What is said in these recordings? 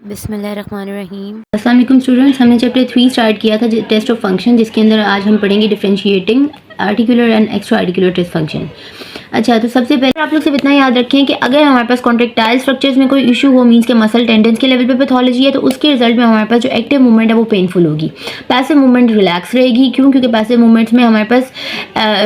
बिस्मिल्लाहिर्रहमानिर्रहीम। अस्सलाम वालेकुम स्टूडेंट्स, हमने चैप्टर 3 स्टार्ट किया था टेस्ट ऑफ फंक्शन, जिसके अंदर आज हम पढ़ेंगे differentiating articular and extra articular test function. अच्छा, तो सबसे पहले आप लोग सिर्फ इतना याद रखें कि अगर हमारे पास कॉन्ट्रेक्टाइल स्ट्रक्चर्स में कोई इशू हो, मींस के मसल टेंडेंस के लेवल पे पैथोलॉजी है, तो उसके रिजल्ट में हमारे पास जो एक्टिव मूवमेंट है वो पेनफुल होगी। पैसिव मूवमेंट रिलैक्स रहेगी। क्यों? क्योंकि पैसिव मूवमेंट्स में हमारे पास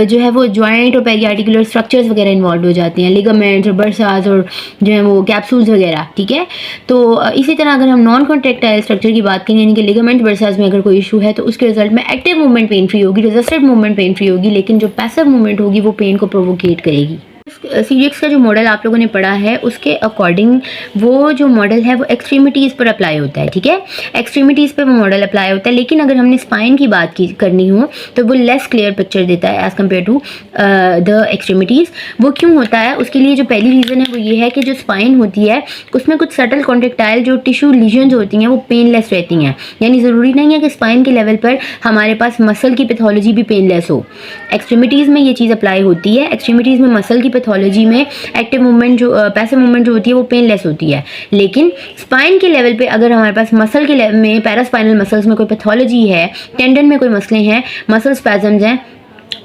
जो है वो जॉइंट और पेरी आर्टिकुलर स्ट्रक्चर्स वगैरह इन्वॉल्व हो जाते हैं, लिगामेंट्स और बर्सास और जो है वो कैप्सूल्स वगैरह। ठीक है, तो इसी तरह अगर हम नॉन कॉन्ट्रेक्टाइल स्ट्रक्चर की बात करें, यानी कि लिगामेंट बर्सास में अगर कोई इशू है, तो उसके रिजल्ट में एक्टिव मूवमेंट पेन फ्री होगी, रेजिस्टेड मूवमेंट पेन फ्री होगी, लेकिन जो पैसिव मूवमेंट होगी वो पेन को प्रोवोकेट करेगी। सीजीएक्स का जो मॉडल आप लोगों ने पढ़ा है उसके अकॉर्डिंग वो जो मॉडल है वो एक्सट्रीमिटीज़ पर अप्लाई होता है। ठीक है, एक्सट्रीमिटीज़ पे वो मॉडल अप्लाई होता है, लेकिन अगर हमने स्पाइन की बात करनी हो तो वो लेस क्लियर पिक्चर देता है as compared to the extremities. वो क्यों होता है? उसके लिए जो पहली रीज़न है वो ये है कि जो स्पाइन होती है उसमें कुछ सटल कॉन्ट्रेक्टाइल जो टिश्यू लीजन्स होती हैं वो पेनलेस रहती हैं, यानी ज़रूरी नहीं है कि स्पाइन के लेवल पर हमारे पास मसल की पैथोलॉजी भी पेनलेस हो। एक्सट्रीमिटीज़ में ये चीज़ अप्लाई होती है। एक्सट्रीमिटीज़ में मसल की पैथोलॉजी में एक्टिव मूवमेंट जो पैसिव मूवमेंट जो होती है वो पेनलेस होती है, लेकिन स्पाइन के लेवल पे अगर हमारे पास मसल के लेवल में पैरास्पाइनल मसल्स में कोई पैथोलॉजी है, टेंडन में कोई मसले हैं, मसल स्पैजम्स हैं,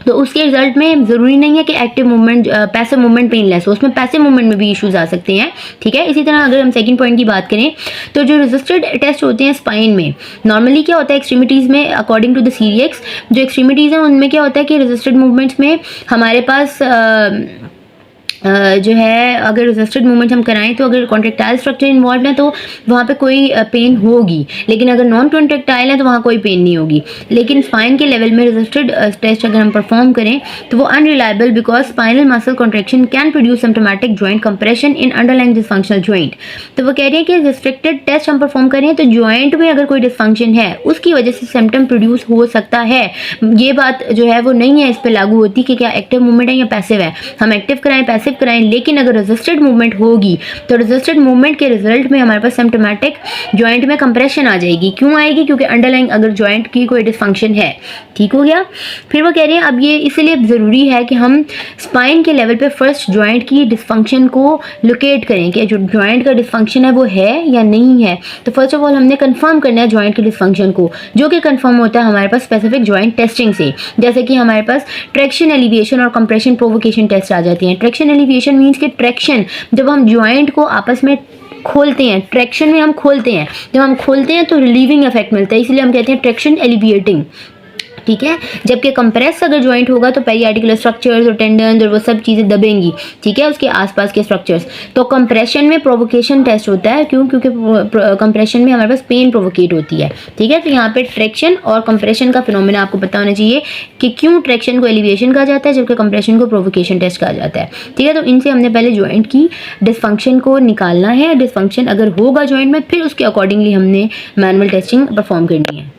तो उसके रिजल्ट में ज़रूरी नहीं है कि active movement passive movement painless हो, उसमें पैसिव मूवमेंट में भी इश्यूज आ सकते हैं। ठीक है, इसी तरह अगर हम सेकंड पॉइंट की बात करें तो जो रेजिस्टेड टेस्ट होते हैं स्पाइन में, नॉर्मली क्या होता है एक्सट्रीमिटीज़ में अकॉर्डिंग टू द सीजीएक्स, जो एक्सट्रीमिटीज़ हैं उनमें क्या होता है कि रेजिस्टेड मूवमेंट्स में हमारे पास जो है अगर रेजिस्टेड मूवमेंट हम कराएं तो अगर कॉन्ट्रेक्टाइल स्ट्रक्चर इन्वॉल्व है तो वहाँ पे कोई पेन होगी, लेकिन अगर नॉन कॉन्ट्रेक्टाइल है तो वहाँ कोई पेन नहीं होगी। लेकिन स्पाइन के लेवल में रेजिस्टेड टेस्ट अगर हम परफॉर्म करें तो वो unreliable, because spinal muscle contraction can produce symptomatic joint compression in underlying dysfunctional joint. तो वो कह रहे हैं कि रिस्ट्रिक्टेड टेस्ट हम परफॉर्म करें तो जॉइंट में अगर कोई डिसफंक्शन है उसकी वजह से सिम्टम प्रोड्यूस हो सकता है। ये बात जो है वो नहीं है इस पर लागू होती कि क्या एक्टिव मूवमेंट है या पैसिव है, हम एक्टिव कराएं पैसिव कराएं, लेकिन अगर रेजिस्टेड मूवमेंट होगी तो रेजिस्टेड मूवमेंट के रिजल्ट में हमारे पास सिम्प्टोमेटिक जॉइंट में कंप्रेशन आ जाएगी। क्यों आएगी? क्योंकि अंडरलाइंग अगर जॉइंट की कोई डिसफंक्शन है। ठीक हो गया। फिर वो कह रहे हैं अब ये इसलिए ज़रूरी है कि हम स्पाइन के लेवल पे फर्स्ट जॉइंट की डिसफंक्शन को लोकेट करें कि जो जॉइंट का डिसफंक्शन है वो है या नहीं है। तो फर्स्ट ऑफ ऑल हमने कंफर्म करना है जॉइंट के डिसफंक्शन को, जो कि कंफर्म होता है हमारे पास स्पेसिफिक जॉइंट टेस्टिंग से, जैसे कि हमारे पास ट्रैक्शन एलिविएशन और कंप्रेशन प्रोवोकेशन टेस्ट आ जाती हैं। ट्रैक्शन एलिविएशन मीन्स कि ट्रैक्शन जब हम जॉइंट को आपस में खोलते हैं, ट्रैक्शन में हम खोलते हैं, जब हम खोलते हैं तो रिलीविंग इफेक्ट मिलता है, इसलिए हम कहते हैं ट्रैक्शन एलिविएटिंग। ठीक है, जबकि कंप्रेस अगर जॉइंट होगा तो पेरी आर्टिकुलर स्ट्रक्चर्स और टेंडन्स और वो सब चीज़ें दबेंगी। ठीक है, उसके आसपास के स्ट्रक्चर्स। तो कंप्रेशन में प्रोवोकेशन टेस्ट होता है। क्यों? क्योंकि कंप्रेशन में हमारे पास पेन प्रोवोकेट होती है। ठीक है, तो यहाँ पे ट्रैक्शन और कंप्रेशन का फिनोमेना आपको पता होना चाहिए कि क्यों ट्रैक्शन को एलिवेशन कहा जाता है जबकि कंप्रेशन को प्रोवोकेशन टेस्ट कहा जाता है। ठीक है, तो इनसे हमने पहले जॉइंट की डिसफंक्शन को निकालना है। डिसफंक्शन अगर होगा जॉइंट में फिर उसके अकॉर्डिंगली हमने मैनुअल टेस्टिंग परफॉर्म करनी है।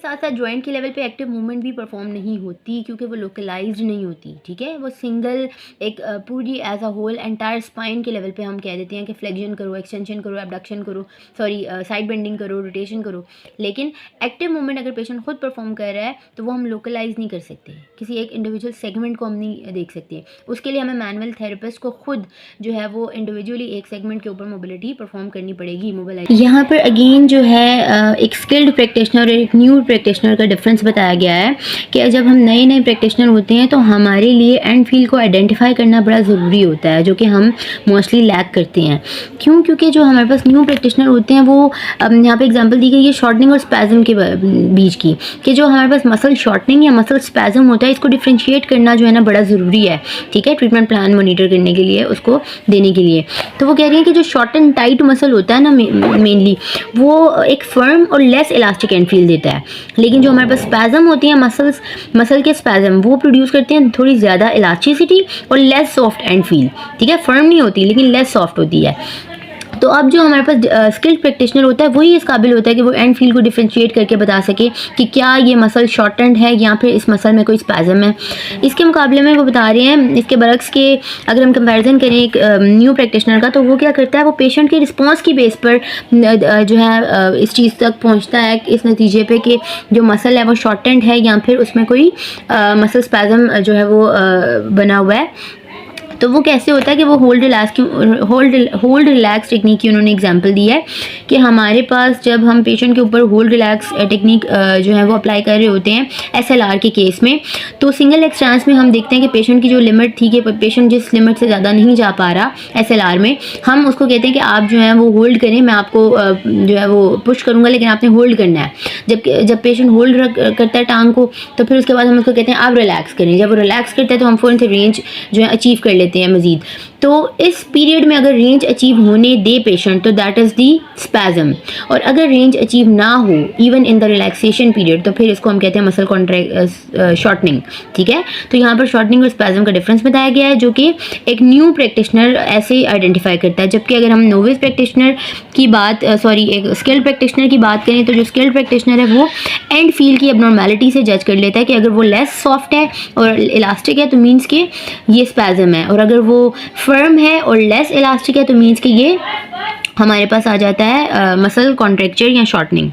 साथ साथ जॉइंट के लेवल पे एक्टिव मूवमेंट भी परफॉर्म नहीं होती क्योंकि वो लोकलाइज्ड नहीं होती। ठीक है, वो सिंगल एक पूरी as a whole entire spine के लेवल पे हम कह देते हैं कि फ्लेक्शन करो, एक्सटेंशन करो, एबडक्शन करो, साइड बेंडिंग करो, रोटेशन करो, लेकिन एक्टिव मूवमेंट अगर पेशेंट खुद परफॉर्म कर रहा है तो वो हम लोकलाइज नहीं कर सकते, किसी एक इंडिविजुअल सेगमेंट को हम नहीं देख सकते। उसके लिए हमें मैनुअल थेरेपिस्ट को खुद जो है वो इंडिविजुअली एक सेगमेंट के ऊपर मोबिलिटी परफॉर्म करनी पड़ेगी, मोबिलाइज। यहाँ पर अगेन जो है एक स्किल्ड प्रैक्टिशनर और एक न्यू प्रैक्टिशनर का डिफरेंस बताया गया है कि जब हम नए नए प्रैक्टिशनर होते हैं तो हमारे लिए एंड फील को आइडेंटिफाई करना बड़ा ज़रूरी होता है, जो कि हम मोस्टली लैक करते हैं। क्यों? क्योंकि जो हमारे पास न्यू प्रैक्टिशनर होते हैं वो यहाँ पे एग्जांपल दी गई है शॉर्टनिंग और स्पैज़म के बीच की, कि जो हमारे पास मसल शॉर्टनिंग या मसल स्पैज़म होता है इसको डिफ्रेंशिएट करना जो है ना बड़ा ज़रूरी है। ठीक है, ट्रीटमेंट प्लान मॉनिटर करने के लिए, उसको देने के लिए। तो वो कह रही है कि जो शॉर्ट एंड टाइट मसल होता है ना मेनली वो एक फर्म और लेस इलास्टिक एंड फील देता है, लेकिन जो हमारे पास स्पैज़म होती हैं मसल के स्पैज़म वो प्रोड्यूस करते हैं थोड़ी ज़्यादा इलास्टिसिटी और लेस सॉफ्ट एंड फील। ठीक है, फर्म नहीं होती लेकिन लेस सॉफ्ट होती है। तो अब जो हमारे पास स्किल्ड प्रैक्टिशनर होता है वही इस काबिल होता है कि वो एंड फील को डिफ्रेंशिएट करके बता सके कि क्या ये मसल शॉर्टेंड है या फिर इस मसल में कोई स्पैज़म है। इसके मुकाबले में वो बता रहे हैं, इसके बरक्स के अगर हम कंपैरिजन करें एक न्यू प्रैक्टिशनर का, तो वो क्या करता है, वो पेशेंट के रिस्पॉन्स की बेस पर जो है इस चीज़ तक पहुँचता है, इस नतीजे पर कि जो मसल है वो शॉर्टेंड है या फिर उसमें कोई मसल स्पैज़म जो है वो बना हुआ है। तो वो कैसे होता है कि वो होल्ड रिलैक्स टेक्निक की उन्होंने एग्जांपल दी है कि हमारे पास जब हम पेशेंट के ऊपर होल्ड रिलैक्स टेक्निक जो है वो अप्लाई कर रहे होते हैं SLR के केस में, तो सिंगल लेग स्टांस में हम देखते हैं कि पेशेंट की जो लिमिट थी कि पेशेंट जिस लिमिट से ज़्यादा नहीं जा पा रहा SLR में, हम उसको कहते हैं कि आप जो है वो होल्ड करें, मैं आपको जो है वो पुश करूँगा लेकिन आपने होल्ड करना है। जब पेशेंट होल्ड करता है टांग को, तो फिर उसके बाद हम उसको कहते हैं आप रिलैक्स करें। जब वो रिलैक्स करता है तो हम फ़ौरन से रेंज जो है अचीव कर लेते हैं मज़ीद। तो इस पीरियड में अगर रेंज अचीव होने दे पेशेंट, तो दैट इज़ दी स्पैज़म। और अगर रेंज अचीव ना हो even in the relaxation period, तो फिर इसको हम कहते हैं मसल कॉन्ट्रैक्ट शॉर्टनिंग। ठीक है, तो यहाँ पर शॉर्टनिंग और स्पैज़म का डिफरेंस बताया गया है, जो कि एक न्यू प्रैक्टिशनर ऐसे आइडेंटिफाई करता है। जबकि अगर हम नोविस प्रैक्टिशनर की बात एक स्किल्ड प्रैक्टिशनर की बात करें, तो जो स्किल्ड प्रैक्टिशनर है वो एंड फील की एबनॉर्मेलिटी से जज कर लेता है कि अगर वो लेस सॉफ्ट है और इलास्टिक है तो मीन्स कि ये स्पैज़म है, और अगर वो फर्म है और लेस इलास्टिक है तो मीन्स कि ये हमारे पास आ जाता है मसल कॉन्ट्रैक्चर या शॉर्टनिंग।